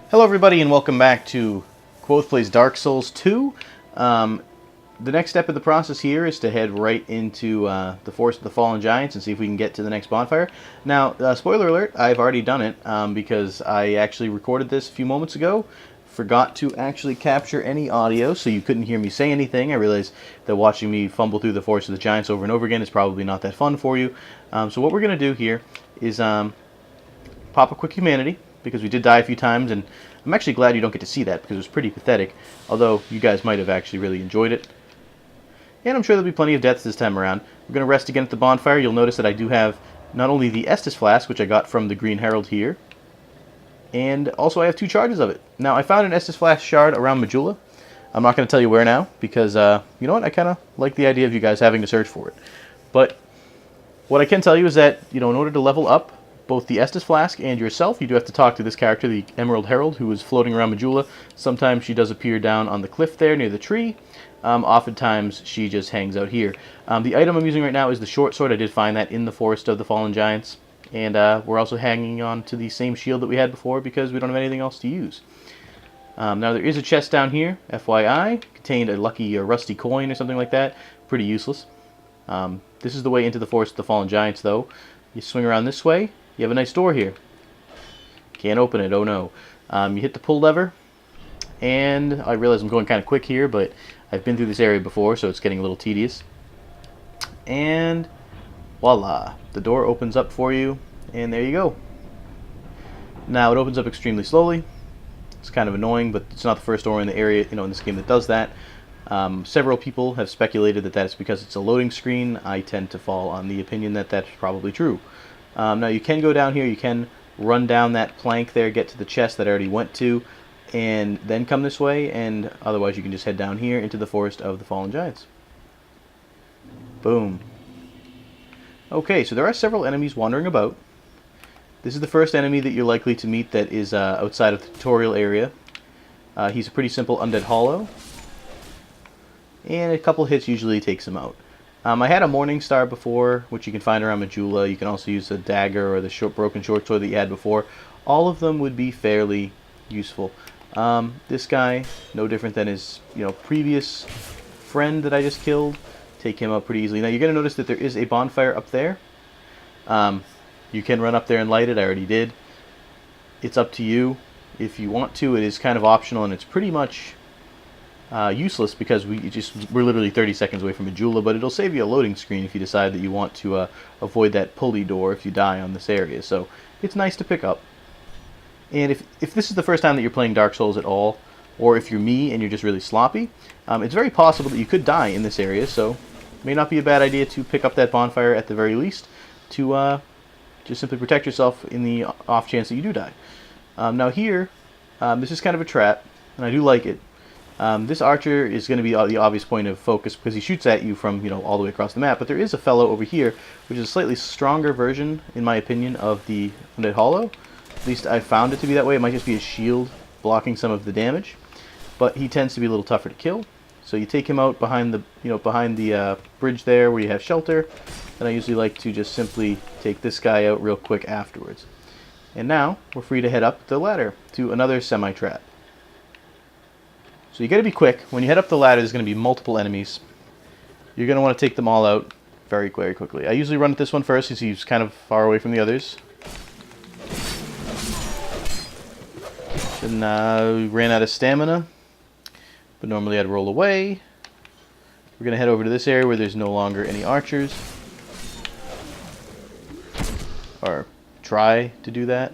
Hello everybody and welcome back to Kvothe Plays Dark Souls 2. The next step of the process here is to head right into the Forest of the Fallen Giants and see if we can get to the next bonfire. Now, spoiler alert, I've already done it because I actually recorded this a few moments ago. Forgot to actually capture any audio, so you couldn't hear me say anything. I realized that watching me fumble through the Forest of the Giants over and over again is probably not that fun for you. So what we're going to do here is pop a quick humanity, because we did die a few times, and I'm actually glad you don't get to see that because it was pretty pathetic, although you guys might have actually really enjoyed it. And I'm sure there'll be plenty of deaths this time around. We're going to rest again at the bonfire. You'll notice that I do have not only the Estus Flask, which I got from the Green Herald here, and also I have 2 charges of it. Now, I found an Estus Flask shard around Majula. I'm not going to tell you where now, because, you know what, I kind of like the idea of you guys having to search for it. But what I can tell you is that, in order to level up both the Estus Flask and yourself, you do have to talk to this character, the Emerald Herald, who is floating around Majula. Sometimes she does appear down on the cliff there near the tree. Oftentimes she just hangs out here. The item I'm using right now is the short sword. I did find that in the Forest of the Fallen Giants. And we're also hanging on to the same shield that we had before because we don't have anything else to use. Now there is a chest down here, FYI. Contained a lucky rusty coin or something like that. Pretty useless. This is the way into the Forest of the Fallen Giants, though. You swing around this way. You have a nice door here. Can't open it, oh no. You hit the pull lever, and I realize I'm going kind of quick here, but I've been through this area before, so it's getting a little tedious. And voila, the door opens up for you, and there you go. Now it opens up extremely slowly. It's kind of annoying, but it's not the first door in the area, in this game that does that. Several people have speculated that that's because it's a loading screen. I tend to fall on the opinion that that's probably true. Now you can go down here, you can run down that plank there, get to the chest that I already went to, and then come this way, and otherwise you can just head down here into the Forest of the Fallen Giants. Boom. Okay, so there are several enemies wandering about. This is the first enemy that you're likely to meet that is outside of the tutorial area. He's a pretty simple undead hollow, and a couple hits usually takes him out. I had a Morning Star before, which you can find around Majula. You can also use a dagger or the broken short sword that you had before. All of them would be fairly useful. This guy, no different than his previous friend that I just killed. Take him out pretty easily. Now you're going to notice that there is a bonfire up there. You can run up there and light it. I already did. It's up to you if you want to. It is kind of optional, and it's pretty much useless because we're literally 30 seconds away from Majula, but it'll save you a loading screen if you decide that you want to avoid that pulley door if you die on this area. So it's nice to pick up. And if this is the first time that you're playing Dark Souls at all, or if you're me and you're just really sloppy, it's very possible that you could die in this area, so it may not be a bad idea to pick up that bonfire at the very least to just simply protect yourself in the off chance that you do die. Now here, this is kind of a trap, and I do like it. This archer is going to be the obvious point of focus because he shoots at you from all the way across the map, but there is a fellow over here which is a slightly stronger version, in my opinion, of the Undead Hollow. At least I found it to be that way. It might just be his shield blocking some of the damage, but he tends to be a little tougher to kill. So you take him out behind the bridge there where you have shelter, and I usually like to just simply take this guy out real quick afterwards. And now we're free to head up the ladder to another semi-trap. So you got to be quick. When you head up the ladder, there's going to be multiple enemies. You're going to want to take them all out very, very quickly. I usually run at this one first because he's kind of far away from the others. And we ran out of stamina, but normally I'd roll away. We're going to head over to this area where there's no longer any archers. Or try to do that.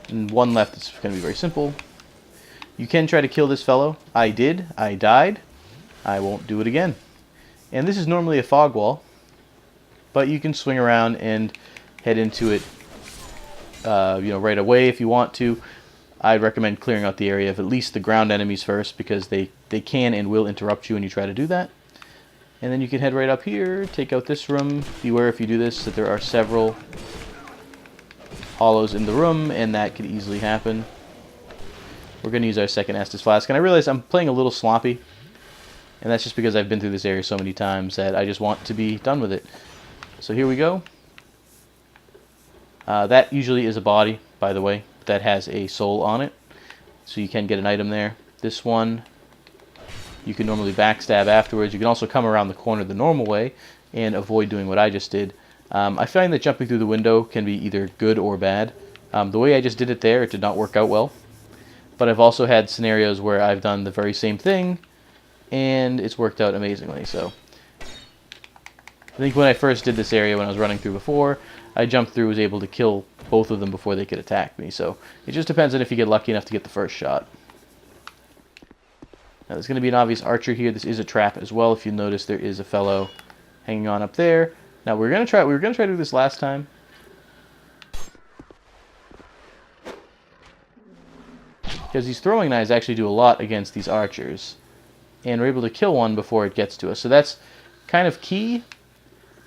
And one left. It's going to be very simple. You can try to kill this fellow. I did. I died. I won't do it again. And this is normally a fog wall, but you can swing around and head into it right away if you want to. I'd recommend clearing out the area of at least the ground enemies first because they can and will interrupt you when you try to do that. And then you can head right up here, take out this room. Beware if you do this that there are several hollows in the room, and that could easily happen. We're going to use our second Estus Flask, and I realize I'm playing a little sloppy, and that's just because I've been through this area so many times that I just want to be done with it. So here we go. That usually is a body, by the way. that has a soul on it, so you can get an item there. This one, you can normally backstab afterwards. You can also come around the corner the normal way and avoid doing what I just did. I find that jumping through the window can be either good or bad. The way I just did it there, it did not work out well. But I've also had scenarios where I've done the very same thing, and it's worked out amazingly. So I think when I first did this area, when I was running through before, I jumped through, was able to kill both of them before they could attack me. So it just depends on if you get lucky enough to get the first shot. Now there's going to be an obvious archer here. This is a trap as well. If you notice, there is a fellow hanging on up there. Now we were going to try to do this last time. Because these throwing knives actually do a lot against these archers. And we're able to kill one before it gets to us. So that's kind of key.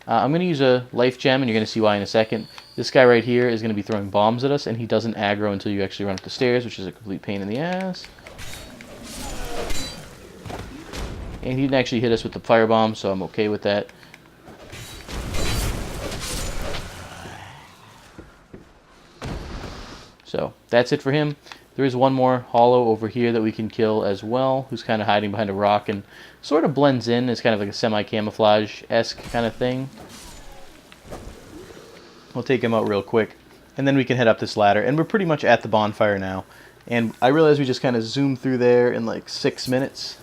I'm going to use a life gem, and you're going to see why in a second. This guy right here is going to be throwing bombs at us, and he doesn't aggro until you actually run up the stairs, which is a complete pain in the ass. And he didn't actually hit us with the firebomb, so I'm okay with that. So that's it for him. There is one more hollow over here that we can kill as well, who's kind of hiding behind a rock and sort of blends in. It's kind of like a semi-camouflage-esque kind of thing. We'll take him out real quick, and then we can head up this ladder. And we're pretty much at the bonfire now. And I realize we just kind of zoomed through there in like 6 minutes.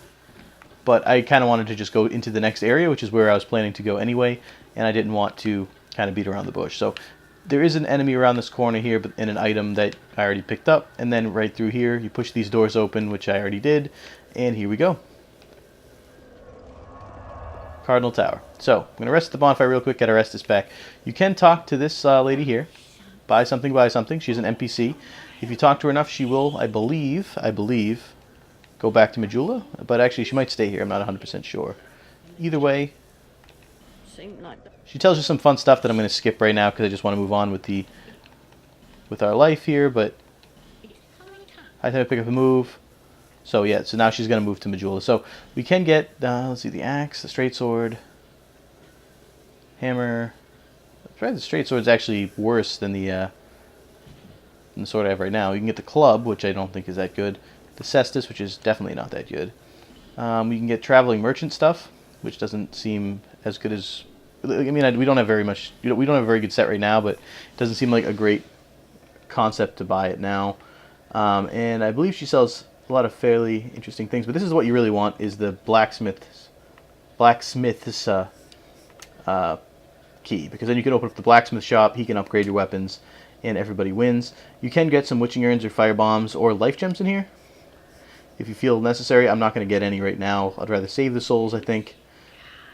But I kind of wanted to just go into the next area, which is where I was planning to go anyway. And I didn't want to kind of beat around the bush. So there is an enemy around this corner here, but in an item that I already picked up. And then right through here, you push these doors open, which I already did. And here we go. Cardinal Tower. So, I'm going to rest at the bonfire real quick, get our Estus back. You can talk to this lady here. Buy something, buy something. She's an NPC. If you talk to her enough, she will, I believe, go back to Majula. But actually, she might stay here. I'm not 100% sure. Either way, she tells you some fun stuff that I'm going to skip right now because I just want to move on with our life here. But I think I pick up a move. So yeah, so now she's going to move to Majula. So we can get, let's see, the axe, the straight sword, hammer. The straight sword's actually worse than the sword I have right now. You can get the club, which I don't think is that good. The cestus, which is definitely not that good. We can get traveling merchant stuff, which doesn't seem as good as. I mean, we don't have very much. We don't have a very good set right now, but it doesn't seem like a great concept to buy it now. And I believe she sells a lot of fairly interesting things, but this is what you really want: is the blacksmith's key, because then you can open up the blacksmith shop. He can upgrade your weapons, and everybody wins. You can get some witching urns or fire bombs or life gems in here if you feel necessary. I'm not going to get any right now. I'd rather save the souls, I think,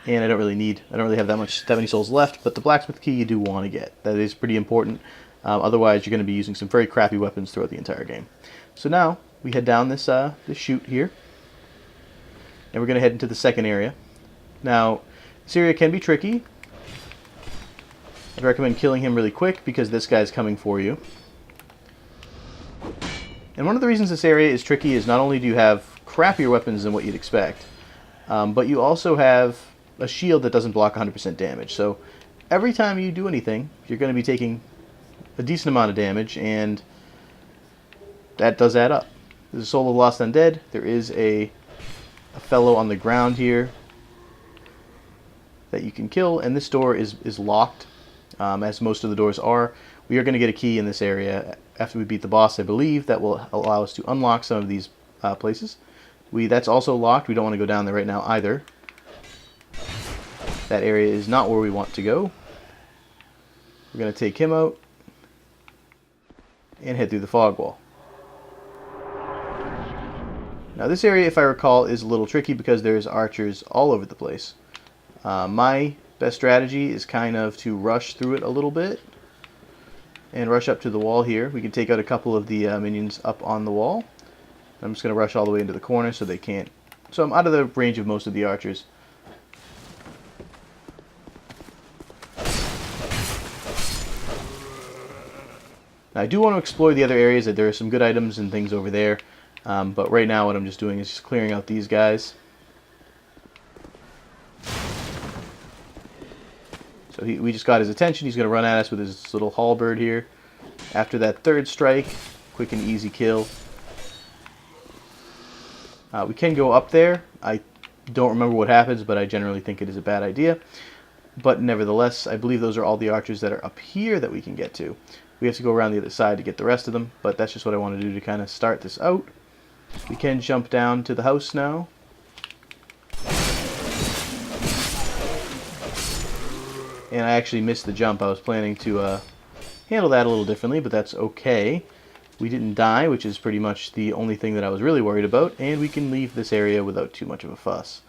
and I don't really have that many souls left. But the blacksmith key you do want to get. That is pretty important. Otherwise, you're going to be using some very crappy weapons throughout the entire game. So now we head down this chute here, and we're going to head into the second area. Now, this area can be tricky. I'd recommend killing him really quick because this guy's coming for you. And one of the reasons this area is tricky is not only do you have crappier weapons than what you'd expect, but you also have a shield that doesn't block 100% damage. So every time you do anything, you're going to be taking a decent amount of damage, and that does add up. There's a Soul of Lost Undead. There is a fellow on the ground here that you can kill, and this door is locked, as most of the doors are. We are going to get a key in this area after we beat the boss, I believe, that will allow us to unlock some of these places. That's also locked. We don't want to go down there right now either. That area is not where we want to go. We're going to take him out and head through the fog wall. Now this area, if I recall, is a little tricky because there's archers all over the place. My best strategy is kind of to rush through it a little bit and rush up to the wall here. We can take out a couple of the minions up on the wall. I'm just going to rush all the way into the corner so they can't. So I'm out of the range of most of the archers. Now I do want to explore the other areas. That there are some good items and things over there. But right now what I'm just doing is just clearing out these guys. So we just got his attention. He's going to run at us with his little halberd here. After that third strike, quick and easy kill. We can go up there. I don't remember what happens, but I generally think it is a bad idea. But nevertheless, I believe those are all the archers that are up here that we can get to. We have to go around the other side to get the rest of them, but that's just what I want to do to kind of start this out. We can jump down to the house now. And I actually missed the jump. I was planning to handle that a little differently, but that's okay. We didn't die, which is pretty much the only thing that I was really worried about, and we can leave this area without too much of a fuss.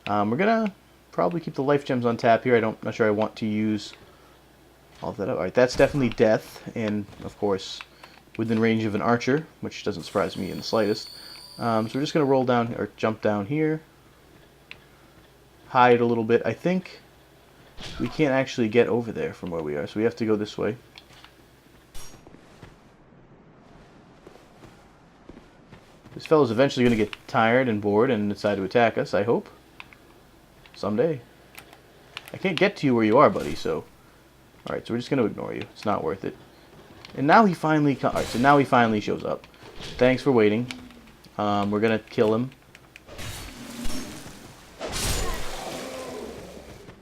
We're going to probably keep the life gems on tap here. I'm not sure I want to use all of that. Alright, that's definitely death, and of course within range of an archer, which doesn't surprise me in the slightest. So we're just going to roll down, or jump down here. Hide a little bit. I think we can't actually get over there from where we are, so we have to go this way. This fellow's eventually going to get tired and bored and decide to attack us, I hope. Someday. I can't get to you where you are, buddy, so... Alright, so we're just going to ignore you. It's not worth it. And now he finally... Alright, so now he finally shows up. Thanks for waiting. We're going to kill him.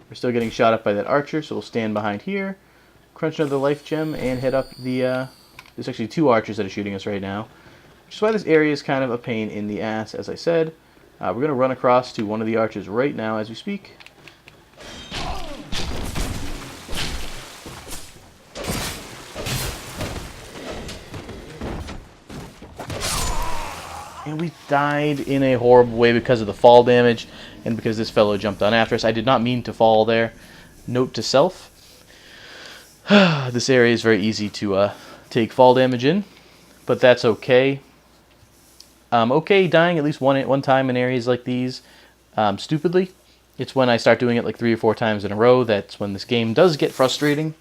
We're still getting shot up by that archer, so we'll stand behind here. Crunch another life gem and head up the... There's actually 2 archers that are shooting us right now. Which is why this area is kind of a pain in the ass, as I said. We're going to run across to one of the archers right now as we speak. And we died in a horrible way because of the fall damage and because this fellow jumped on after us. I did not mean to fall there. Note to self. This area is very easy to take fall damage in, but that's okay. Okay dying at least one time in areas like these stupidly. It's when I start doing it like 3 or 4 times in a row that's when this game does get frustrating.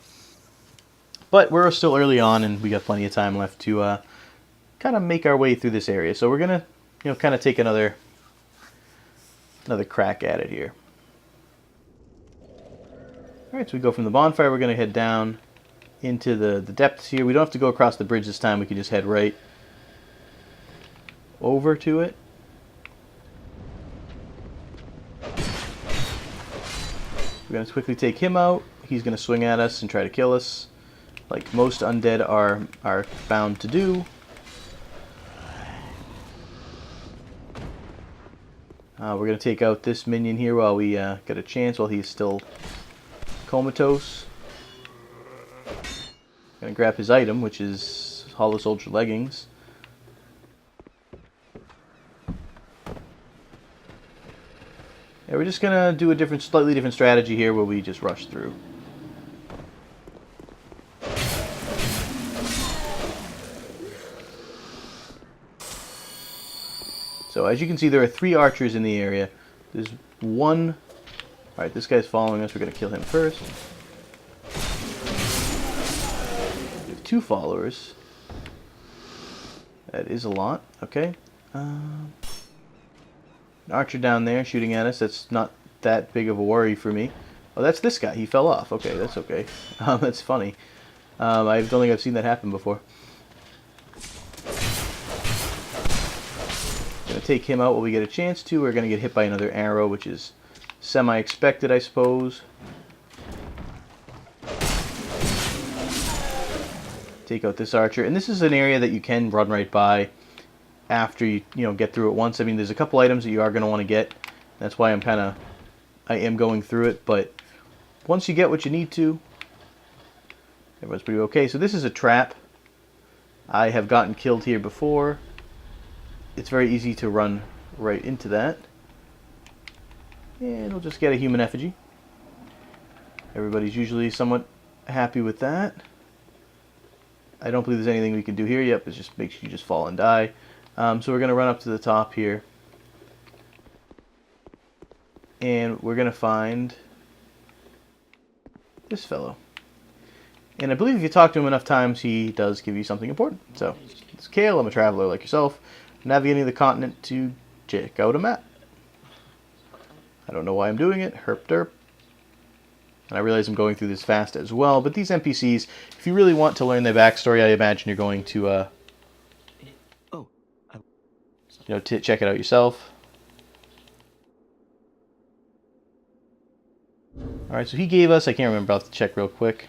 But we're still early on and we got plenty of time left to kind of make our way through this area. So we're gonna, kind of take another crack at it here. Alright, so we go from the bonfire, we're gonna head down into the depths here. We don't have to go across the bridge this time, we can just head right over to it. We're going to quickly take him out. He's going to swing at us and try to kill us, like most undead are bound to do. We're going to take out this minion here while we get a chance, while he's still comatose. Going to grab his item, which is Hollow Soldier Leggings. Yeah, we're just going to do a slightly different strategy here where we just rush through. So as you can see, there are 3 archers in the area. There's one... Alright, this guy's following us. We're going to kill him first. We have 2 followers. That is a lot. Okay. An archer down there shooting at us. That's not that big of a worry for me. Oh, that's this guy. He fell off. Okay, that's okay. That's funny. I don't think I've seen that happen before. Gonna take him out while we get a chance to. We're gonna get hit by another arrow, which is semi-expected, I suppose. Take out this archer, and this is an area that you can run right by after you get through it once. I mean, there's a couple items that you are going to want to get. That's why I am going through it, but once you get what you need to, everyone's pretty okay. So this is a trap. I have gotten killed here before. It's very easy to run right into that. And we'll just get a human effigy. Everybody's usually somewhat happy with that. I don't believe there's anything we can do here. Yep, it just makes you just fall and die. So we're going to run up to the top here. And we're going to find this fellow. And I believe if you talk to him enough times, he does give you something important. So, it's Kale. I'm a traveler like yourself, navigating the continent to check out a map. I don't know why I'm doing it. Herp derp. And I realize I'm going through this fast as well. But these NPCs, if you really want to learn their backstory, I imagine you're going to check it out yourself. All right, so he gave us, I can't remember, I'll have to check real quick.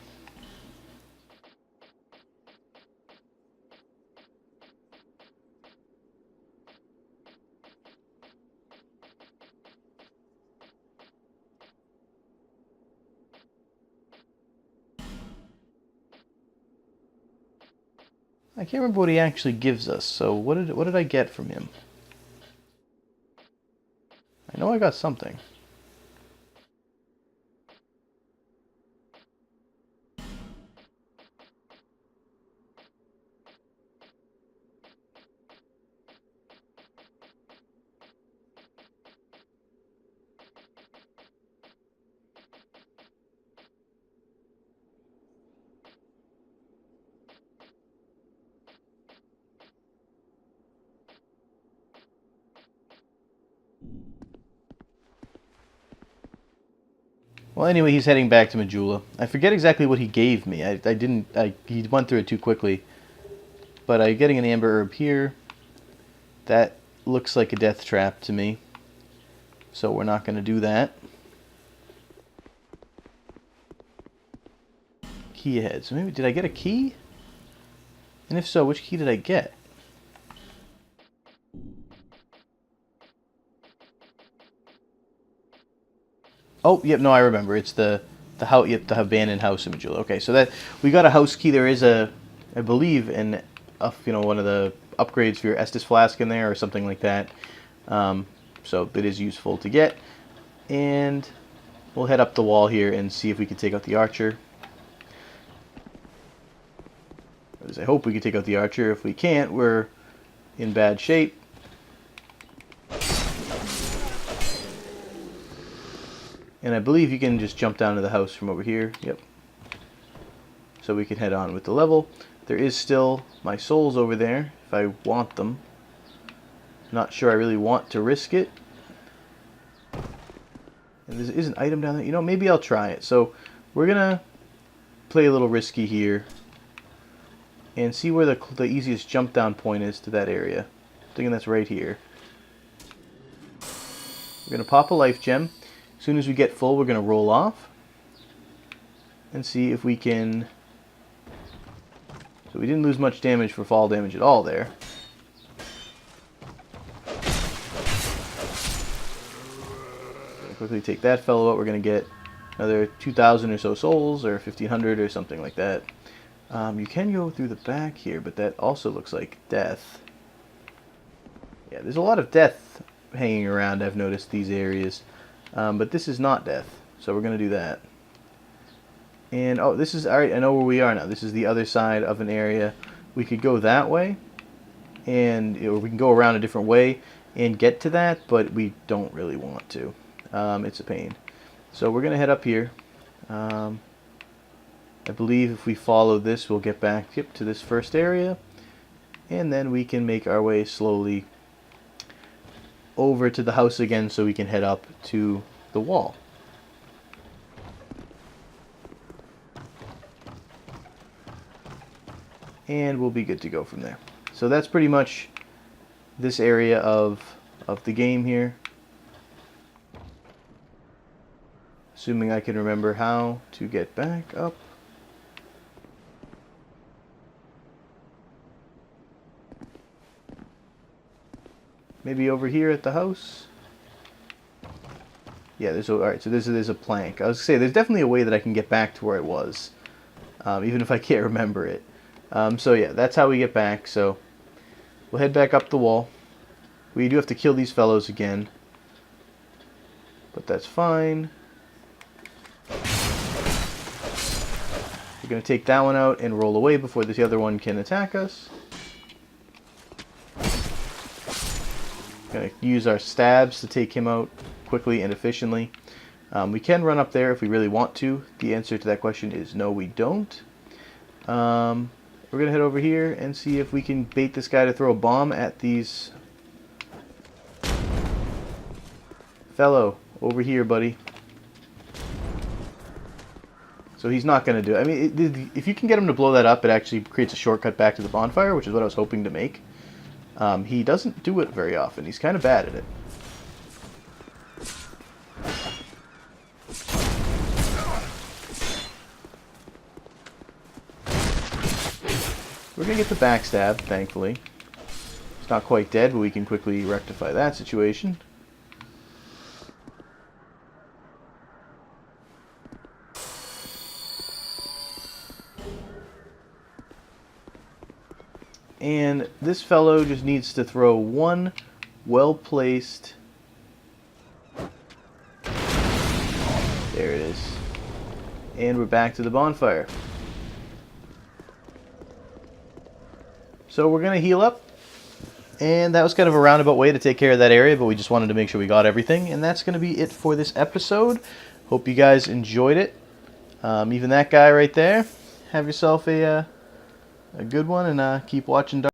I can't remember what he actually gives us. So what did I get from him? I know I got something. Well, anyway, he's heading back to Majula. I forget exactly what he gave me. He went through it too quickly. But I'm getting an amber herb here. That looks like a death trap to me. So we're not going to do that. Key ahead. So maybe, did I get a key? And if so, which key did I get? Oh, yep, no, I remember. It's the house, yep, the abandoned house in Majula. Okay, so that we got a house key. There is I believe, one of the upgrades for your Estus flask in there or something like that. So it is useful to get. And we'll head up the wall here and see if we can take out the archer. As I hope we can take out the archer. If we can't, we're in bad shape. And I believe you can just jump down to the house from over here. Yep. So we can head on with the level. There is still my souls over there if I want them. Not sure I really want to risk it. And there is an item down there. Maybe I'll try it. So we're going to play a little risky here and see where the easiest jump down point is to that area. I'm thinking that's right here. We're going to pop a life gem. As soon as we get full, we're going to roll off and see if we can... So we didn't lose much damage for fall damage at all there. Quickly take that fellow out. We're going to get another 2,000 or so souls, or 1,500 or something like that. You can go through the back here, but that also looks like death. Yeah, there's a lot of death hanging around, I've noticed, these areas. But this is not death, so we're going to do that. And, oh, this is, alright, I know where we are now. This is the other side of an area. We could go that way, and we can go around a different way and get to that, but we don't really want to. It's a pain. So we're going to head up here. I believe if we follow this, we'll get back to this first area, and then we can make our way slowly over to the house again so we can head up to the wall. And we'll be good to go from there. So that's pretty much this area of the game here. Assuming I can remember how to get back up. Maybe over here at the house. Yeah, alright, so there's a plank. I was going to say, there's definitely a way that I can get back to where it was. Even if I can't remember it. So yeah, that's how we get back. So we'll head back up the wall. We do have to kill these fellows again. But that's fine. We're going to take that one out and roll away before this other one can attack us. Going to use our stabs to take him out quickly and efficiently. We can run up there if we really want to. The answer to that question is no, we don't. We're going to head over here and see if we can bait this guy to throw a bomb at these... Fellow, over here, buddy. So he's not going to do it. I mean, if you can get him to blow that up, it actually creates a shortcut back to the bonfire, which is what I was hoping to make. He doesn't do it very often. He's kind of bad at it. We're going to get the backstab, thankfully. It's not quite dead, but we can quickly rectify that situation. And this fellow just needs to throw one well-placed... There it is. And we're back to the bonfire. So we're going to heal up. And that was kind of a roundabout way to take care of that area, but we just wanted to make sure we got everything. And that's going to be it for this episode. Hope you guys enjoyed it. Even that guy right there. Have yourself a good one, and keep watching Dark